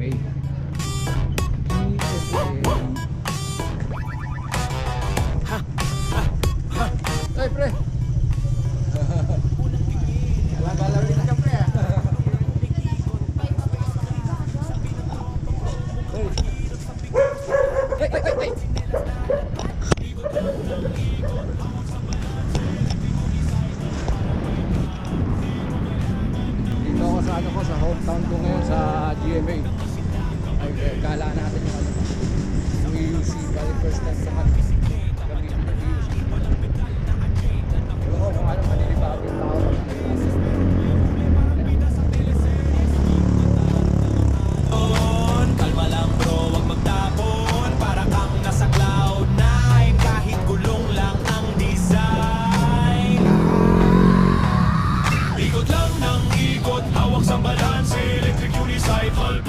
GMA. Ay, pre! Galaw rin ka, pre. Ay! Dito ako sa sa hometown ko ngayon sa GMA. Ay, gala natin yung EUC bali first time sa man. Gamitin yung EUC. Pero kung ano, manilibag yung tao. Kalma lang bro, wag magtapon. Para kang nasa cloud9. Kahit gulong lang ang design. Ikot lang ng ikot, hawak sa balance. Electric unicycle.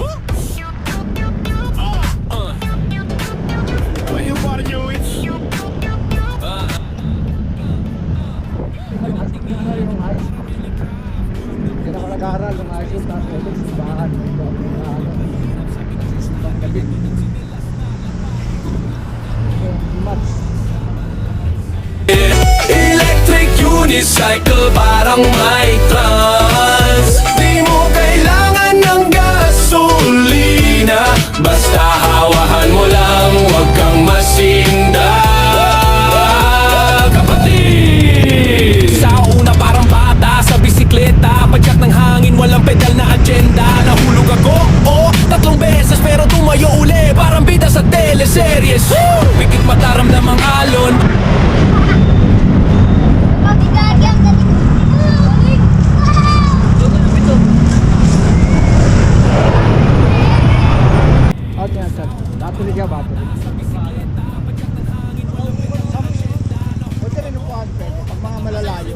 When you wanna do it. Hindi na ako nag-aaral ng high school, tapos ito simbahan. Ito ako simbang gabi. Match. Electric unicycle, parang may trans. Di mo kailangan ng gasolina. Basta hawahan mo lang, huwag kang masinda. Kapatid, sa una parang bata sa bisikleta, padyak ng hangin, walang pedal na agenda. Nahulog ako, tatlong beses pero tumayo uli, parang bida sa teleseries. Wikit mataramdam ang alon. Battery ka, battery. Huwag ka rin upuan, pwede. Pag mga malalayo.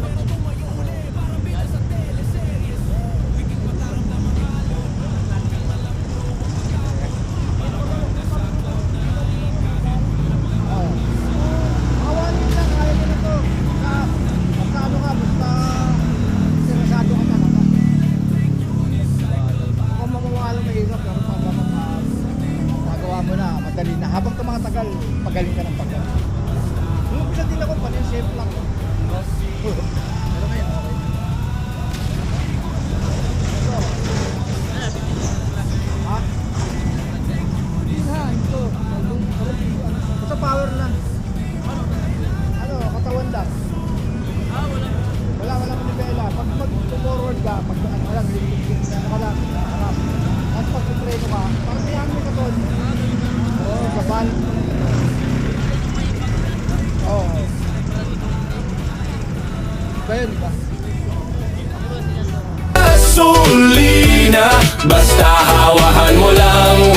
Awanin lang, kaya mo na to. Basta ano ka, basta interesado ka talaga. Kung mawawalang mahirap, pero pag magawa mo na, madali na. Habang tumatagal, pagaling ka ng pagaling. Yung umpisa din ako, paano yung safe lang. Pero ngayon, okay. Ha? Hindi na, ito. Basta power lang. Ano, katawan lang. Wala mo nibela. Pag mag-forward ka, pag ano lang, ano lang, harap. Tapos pag preno ka, parang may hangin ka doon. Oo, kapal. Oo. Kaya, di ba? Gasolina, basta hawahan mo lang,